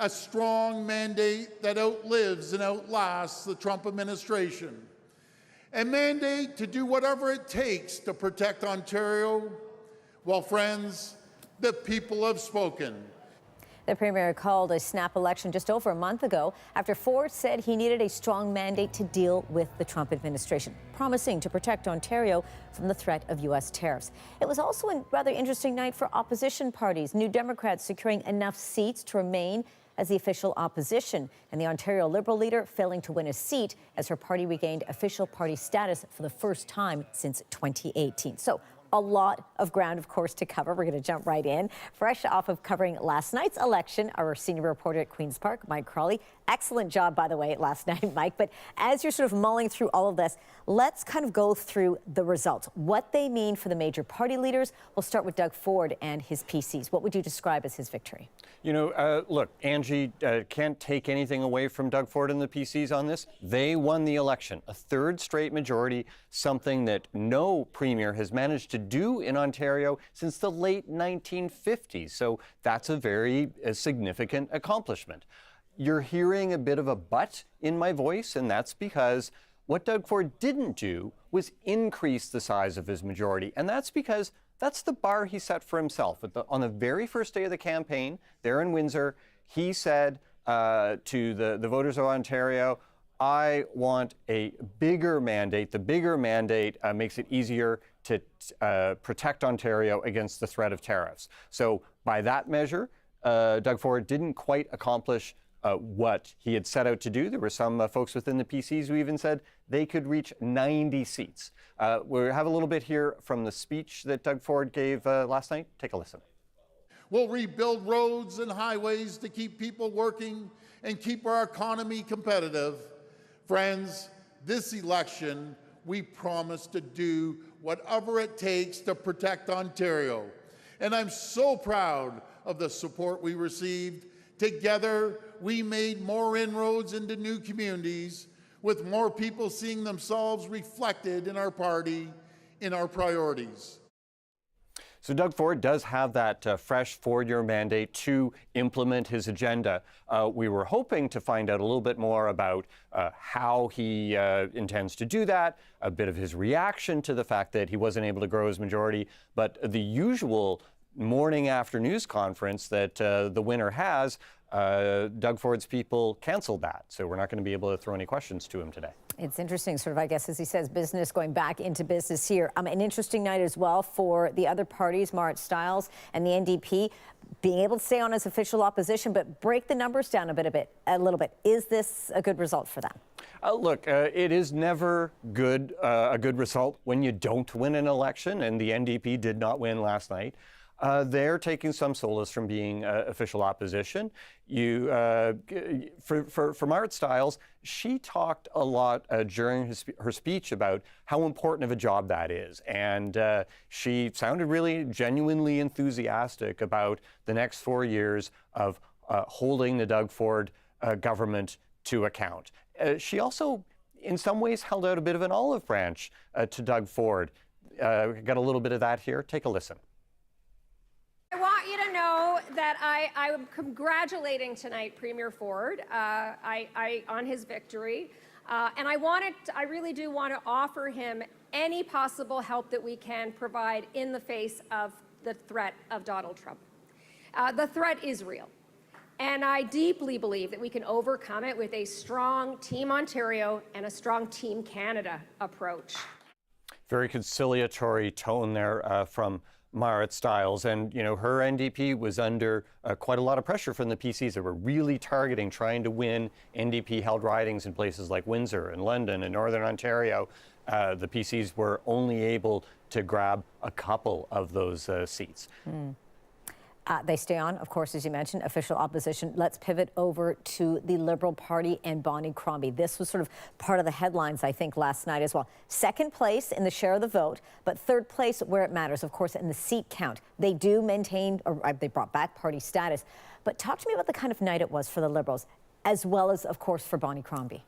a strong mandate that outlives and outlasts the Trump administration. A mandate to do whatever it takes to protect Ontario. Well, friends, the people have spoken. The Premier called a snap election just over a month ago after Ford said he needed a strong mandate to deal with the Trump administration, promising to protect Ontario from the threat of U.S. tariffs. It was also a rather interesting night for opposition parties, New Democrats securing enough seats to remain as the official opposition, and the Ontario Liberal leader failing to win a seat as her party regained official party status for the first time since 2018. So a lot of ground, of course, to cover. We're going to jump right in. Fresh off of covering last night's election, our senior reporter at Queen's Park, Mike Crawley. Excellent job, by the way, last night, Mike. But as you're sort of mulling through all of this, let's kind of go through the results, what they mean for the major party leaders. We'll start with Doug Ford and his PCs. What would you describe as his victory? You know, look, Angie, can't take anything away from Doug Ford and the PCs on this. They won the election, a third straight majority, something that no premier has managed to do in Ontario since the late 1950s. So that's a very significant accomplishment. You're hearing a bit of a but in my voice, and that's because what Doug Ford didn't do was increase the size of his majority, and that's because that's the bar he set for himself. On the very first day of the campaign, there in Windsor, he said to the voters of Ontario, I want a bigger mandate. The bigger mandate makes it easier to protect Ontario against the threat of tariffs. So by that measure, Doug Ford didn't quite accomplish what he had set out to do. There were some folks within the PCs who even said they could reach 90 seats. We have a little bit here from the speech that Doug Ford gave last night. Take a listen. We'll rebuild roads and highways to keep people working and keep our economy competitive. Friends, this election, we promise to do whatever it takes to protect Ontario. And I'm so proud of the support we received. Together, we made more inroads into new communities, with more people seeing themselves reflected in our party, in our priorities. So Doug Ford does have that fresh four-year mandate to implement his agenda. We were hoping to find out a little bit more about how he intends to do that, a bit of his reaction to the fact that he wasn't able to grow his majority, but the usual morning after news conference that the winner has, Doug Ford's people canceled that. So we're not going to be able to throw any questions to him today. It's interesting, sort of, I guess, as he says, business going back into business here. An interesting night as well for the other parties, Marit Stiles and the NDP, being able to stay on as official opposition, but break the numbers down a little bit. Is this a good result for them? Look, it is never good, a good result when you don't win an election, and the NDP did not win last night. They're taking some solace from being official opposition. For Marit Stiles, she talked a lot during her speech about how important of a job that is. And she sounded really genuinely enthusiastic about the next 4 years of holding the Doug Ford government to account. She also, in some ways, held out a bit of an olive branch to Doug Ford. Got a little bit of that here. Take a listen. I want you to know that I'm congratulating tonight Premier Ford on his victory. And I really do want to offer him any possible help that we can provide in the face of the threat of Donald Trump. The threat is real. And I deeply believe that we can overcome it with a strong Team Ontario and a strong Team Canada approach. Very conciliatory tone there from Marit Stiles, and you know, her NDP was under quite a lot of pressure from the PCs that were really targeting trying to win NDP-held ridings in places like Windsor and London and Northern Ontario. The PCs were only able to grab a couple of those seats. They stay on, of course, as you mentioned, official opposition. Let's pivot over to the Liberal Party and Bonnie Crombie. This was sort of part of the headlines, I think, last night as well. Second place in the share of the vote, but third place where it matters, of course, in the seat count. They do maintain, or they brought back party status. But talk to me about the kind of night it was for the Liberals, as well as, of course, for Bonnie Crombie.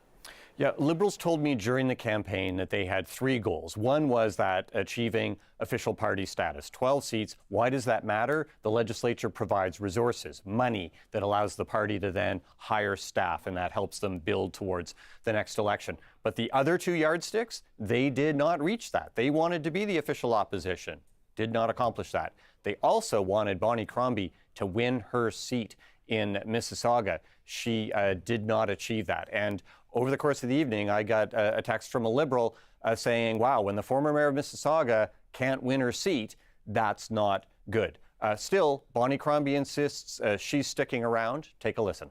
Yeah, Liberals told me during the campaign that they had 3 goals. One was that achieving official party status, 12 seats. Why does that matter? The legislature provides resources, money that allows the party to then hire staff, and that helps them build towards the next election. But the other 2 yardsticks, they did not reach that. They wanted to be the official opposition, did not accomplish that. They also wanted Bonnie Crombie to win her seat in Mississauga. She did not achieve that. And over the course of the evening, I got a text from a Liberal saying, wow, when the former mayor of Mississauga can't win her seat, that's not good. Still, Bonnie Crombie insists she's sticking around. Take a listen.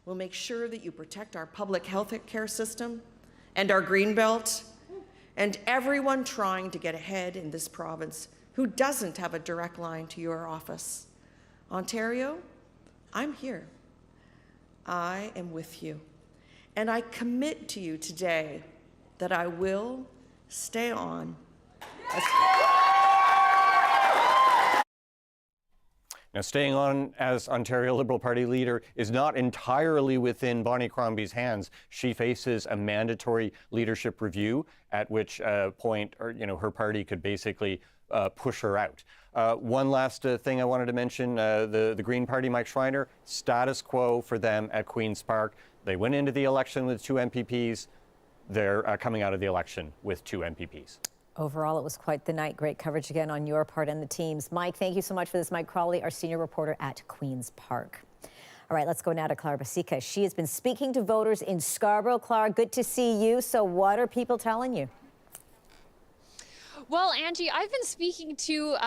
We'll make sure that you protect our public health care system and our greenbelt and everyone trying to get ahead in this province who doesn't have a direct line to your office. Ontario, I'm here. I am with you. And I commit to you today that I will stay on. Now, staying on as Ontario Liberal Party leader is not entirely within Bonnie Crombie's hands. She faces a mandatory leadership review, at which point, her party could basically push her out. One last thing I wanted to mention, the Green Party, Mike Schreiner, status quo for them at Queen's Park. They went into the election with 2 MPPs. They're coming out of the election with 2 MPPs. Overall, it was quite the night. Great coverage again on your part and the team's. Mike, thank you so much for this. Mike Crawley, our senior reporter at Queen's Park. All right, let's go now to Clara Basica. She has been speaking to voters in Scarborough. Clara, good to see you. So what are people telling you? Well, Angie, I've been speaking to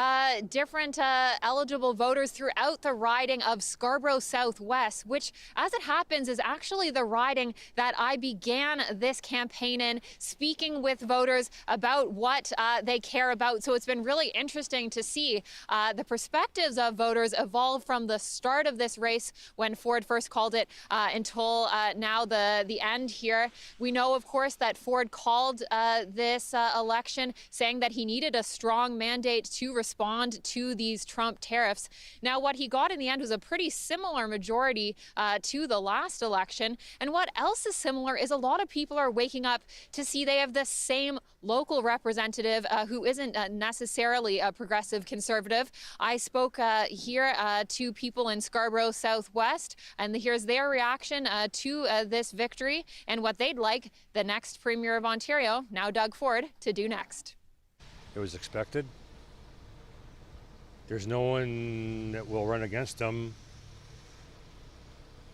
different eligible voters throughout the riding of Scarborough Southwest, which, as it happens, is actually the riding that I began this campaign in, speaking with voters about what they care about. So it's been really interesting to see the perspectives of voters evolve from the start of this race, when Ford first called it, until now the end here. We know, of course, that Ford called this election saying that he needed a strong mandate to respond to these Trump tariffs. Now, what he got in the end was a pretty similar majority to the last election. And what else is similar is a lot of people are waking up to see they have the same local representative who isn't necessarily a progressive conservative. I spoke here to people in Scarborough Southwest, and here's their reaction to this victory and what they'd like the next Premier of Ontario, now Doug Ford, to do next. It was expected. There's no one that will run against them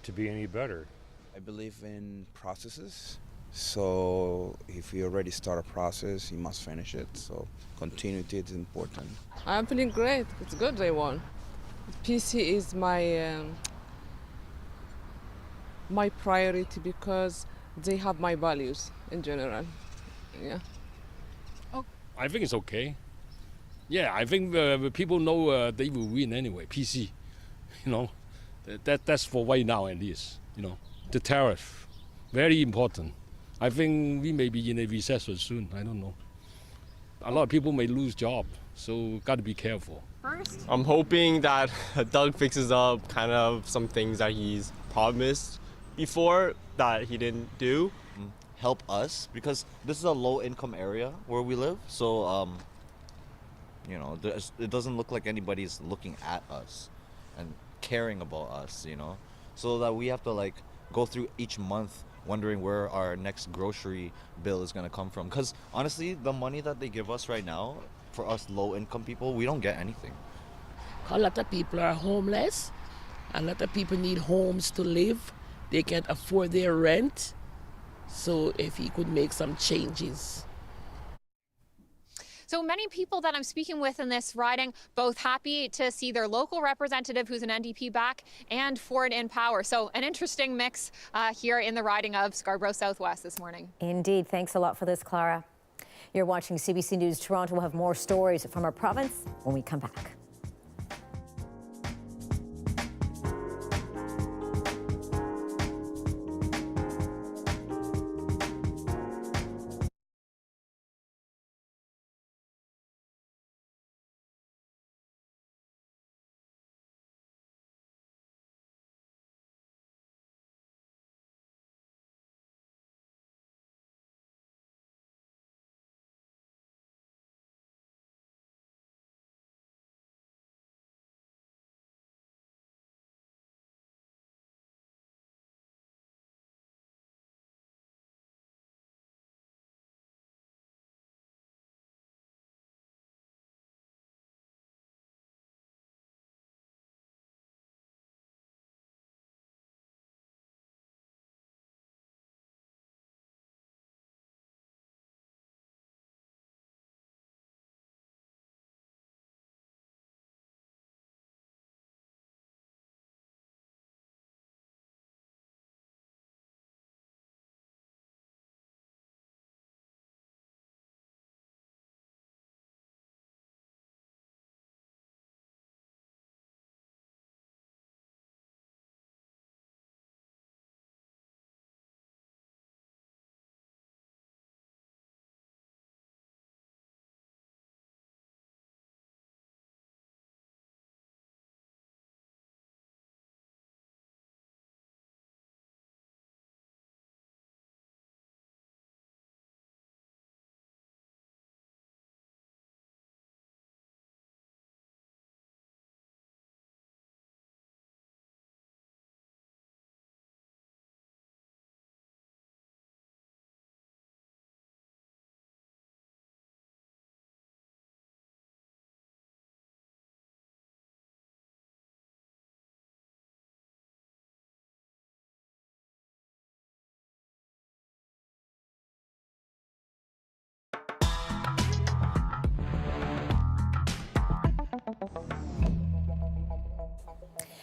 to be any better. I believe in processes. So if you already start a process, you must finish it. So continuity is important. I'm feeling great. It's good they won. PC is my priority because they have my values in general. Yeah. I think it's okay. Yeah, I think people know they will win anyway. PC, that's for right now at least. The tariff, very important. I think we may be in a recession soon. I don't know. A lot of people may lose job, so got to be careful. First, I'm hoping that Doug fixes up kind of some things that he's promised before that he didn't do. Help us, because this is a low-income area where we live, so it doesn't look like anybody's looking at us and caring about us, so that we have to go through each month wondering where our next grocery bill is going to come from, because honestly the money that they give us right now, for us low-income people, we don't get anything. A lot of people are homeless. A lot of people need homes to live. They can't afford their rent. So if he could make some changes. So many people that I'm speaking with in this riding, both happy to see their local representative, who's an NDP back, and Ford in power. So an interesting mix here in the riding of Scarborough Southwest this morning. Indeed. Thanks a lot for this, Clara. You're watching CBC News Toronto. We'll have more stories from our province when we come back.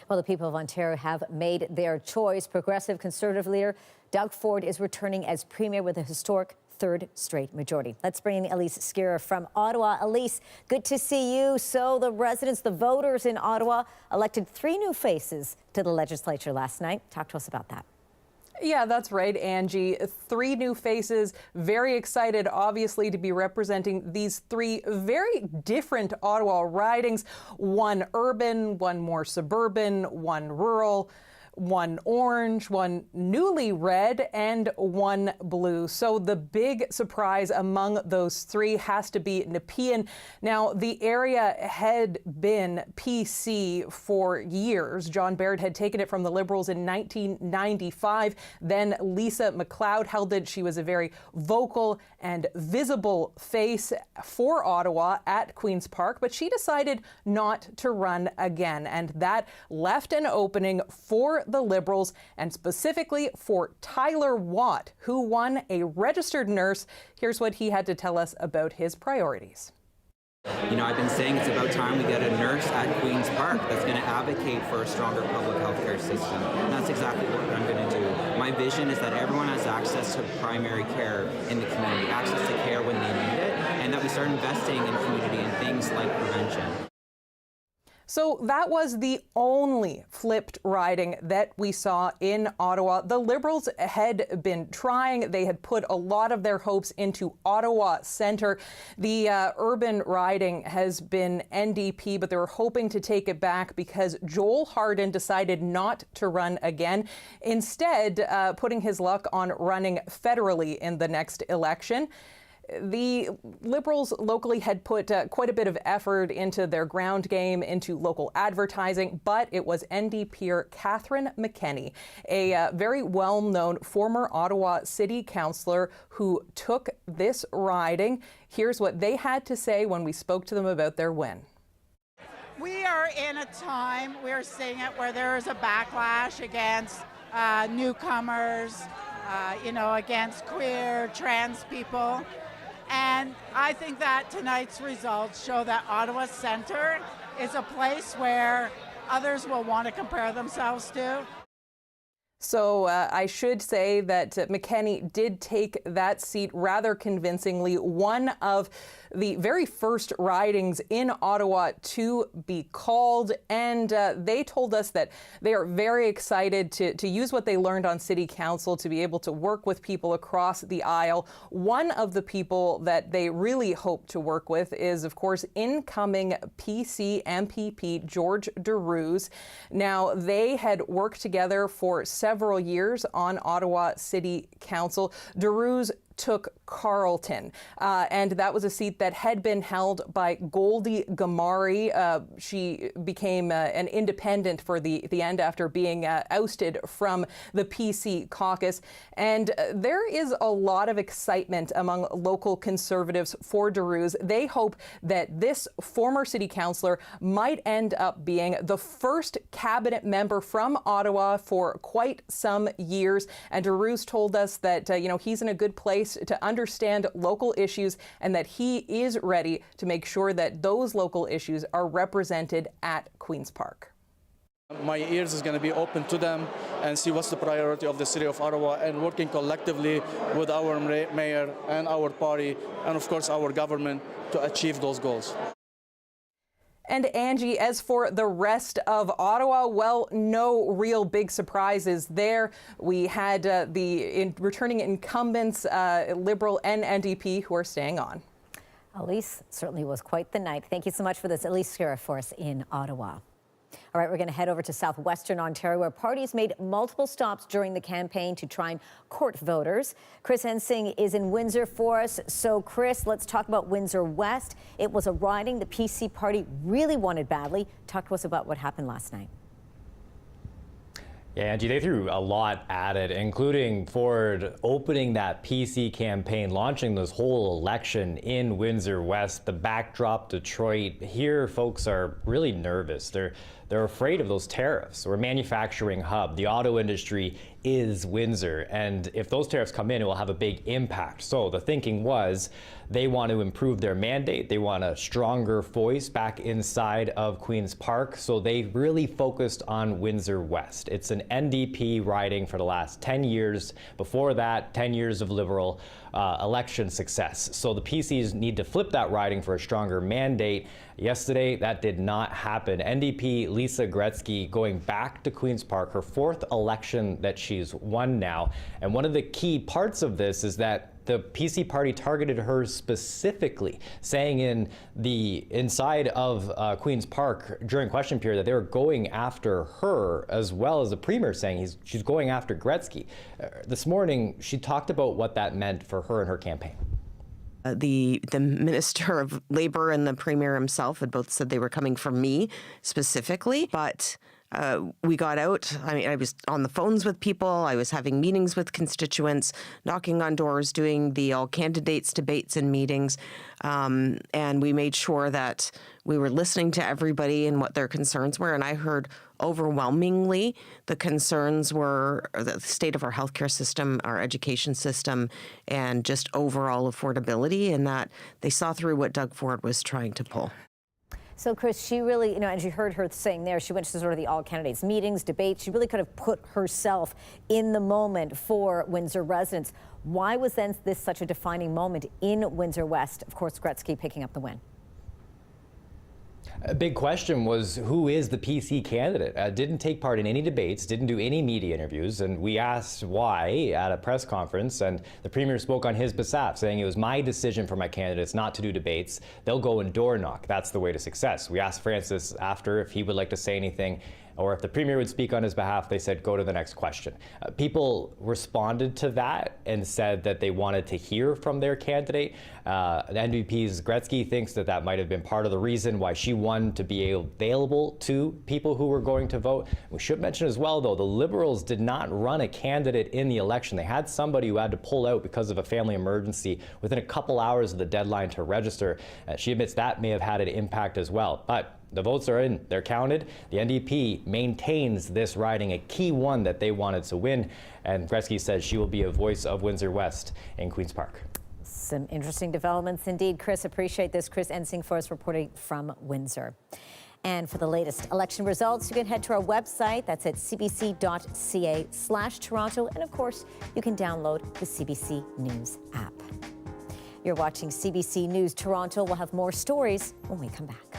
Well, the people of Ontario have made their choice. Progressive Conservative leader Doug Ford is returning as Premier with a historic third straight majority. Let's bring in Elise Skira from Ottawa. Elise, good to see you. So the residents, the voters in Ottawa elected 3 new faces to the legislature last night. Talk to us about that. Yeah, that's right, Angie. 3 new faces. Very excited, obviously, to be representing these 3 very different Ottawa ridings. One urban, one more suburban, one rural, one orange, one newly red, and one blue. So the big surprise among those 3 has to be Nepean. Now, the area had been PC for years. John Baird had taken it from the Liberals in 1995. Then Lisa MacLeod held it. She was a very vocal and visible face for Ottawa at Queen's Park, but she decided not to run again. And that left an opening for the Liberals, and specifically for Tyler Watt, who won a registered nurse. Here's what he had to tell us about his priorities. You know, I've been saying it's about time we get a nurse at Queen's Park that's going to advocate for a stronger public health care system. And that's exactly what I'm going to do. My vision is that everyone has access to primary care in the community, access to care when they need it, and that we start investing in community in things like prevention. So that was the only flipped riding that we saw in Ottawa. The Liberals had been trying. They had put a lot of their hopes into Ottawa Centre. The urban riding has been NDP, but they were hoping to take it back because Joel Harden decided not to run again, instead putting his luck on running federally in the next election. The Liberals locally had put quite a bit of effort into their ground game, into local advertising, but it was NDPer Catherine McKenney, a very well-known former Ottawa City Councillor, who took this riding. Here's what they had to say when we spoke to them about their win. We are in a time, we're seeing it, where there is a backlash against newcomers, against queer, trans people. And I think that tonight's results show that Ottawa Centre is a place where others will want to compare themselves to. So I should say that McKenney did take that seat rather convincingly, one of the very first ridings in Ottawa to be called. And they told us that they are very excited to use what they learned on City Council to be able to work with people across the aisle. One of the people that they really hope to work with is, of course, incoming PC MPP George Darouze. Now, they had worked together for several years on Ottawa City Council. Darouze took Carleton, and that was a seat that had been held by Goldie Gamari. She became an independent for the end after being ousted from the PC caucus. And there is a lot of excitement among local Conservatives for Darouze. They hope that this former city councillor might end up being the first cabinet member from Ottawa for quite some years. And Darouze told us that, he's in a good place to understand local issues and that he is ready to make sure that those local issues are represented at Queen's Park. My ears is going to be open to them and see what's the priority of the city of Ottawa, and working collectively with our mayor and our party and of course our government to achieve those goals. And Angie, as for the rest of Ottawa, well, no real big surprises there. We had the returning incumbents, Liberal and NDP, who are staying on. Elise, certainly was quite the night. Thank you so much for this. Elise Skira for us in Ottawa. All right, we're going to head over to southwestern Ontario, where parties made multiple stops during the campaign to try and court voters. Chris Ensing is in Windsor for us. So, Chris, let's talk about Windsor West. It was a riding the PC party really wanted badly. Talk to us about what happened last night. Yeah, Angie, they threw a lot at it, including Ford opening that PC campaign, launching this whole election in Windsor West, the backdrop, Detroit. Here, folks are really nervous. They're afraid of those tariffs. We're a manufacturing hub. The auto industry is Windsor, and if those tariffs come in, it will have a big impact. So the thinking was they want to improve their mandate. They want a stronger voice back inside of Queen's Park. So they really focused on Windsor West. It's an NDP riding for the last 10 years. Before that, 10 years of Liberal election success. So the PCs need to flip that riding for a stronger mandate. Yesterday, that did not happen. NDP Lisa Gretzky going back to Queen's Park, her 4th election that she's won now. And one of the key parts of this is that the PC party targeted her specifically, saying in the inside of Queen's Park during question period that they were going after her, as well as the premier saying she's going after Gretzky. This morning, she talked about what that meant for her and her campaign. The Minister of Labor and the Premier himself had both said they were coming for me specifically, but we got out. I mean, I was on the phones with people. I was having meetings with constituents, knocking on doors, doing the all candidates debates and meetings. And we made sure that we were listening to everybody and what their concerns were. And I heard overwhelmingly the concerns were the state of our healthcare system, our education system, and just overall affordability, and that they saw through what Doug Ford was trying to pull. So, Chris, she really, as you heard her saying there, she went to sort of the all candidates meetings, debates. She really could have put herself in the moment for Windsor residents. Why was then this such a defining moment in Windsor West? Of course, Gretzky picking up the win. A big question was, who is the PC candidate? Didn't take part in any debates, didn't do any media interviews, and we asked why at a press conference, and the Premier spoke on his behalf, saying it was my decision for my candidates not to do debates. They'll go and door knock. That's the way to success. We asked Francis after if he would like to say anything, or if the Premier would speak on his behalf. They said, go to the next question. People responded to that and said that they wanted to hear from their candidate. The NDP's Gretzky thinks that that might have been part of the reason why she won, to be available to people who were going to vote. We should mention as well, though, the Liberals did not run a candidate in the election. They had somebody who had to pull out because of a family emergency within a couple hours of the deadline to register. She admits that may have had an impact as well. But the votes are in, they're counted. The NDP maintains this riding, a key one that they wanted to win. And Gretzky says she will be a voice of Windsor West in Queen's Park. Some interesting developments indeed. Chris, appreciate this. Chris Ensing for us reporting from Windsor. And for the latest election results, you can head to our website. That's at cbc.ca/Toronto. And of course, you can download the CBC News app. You're watching CBC News Toronto. We'll have more stories when we come back.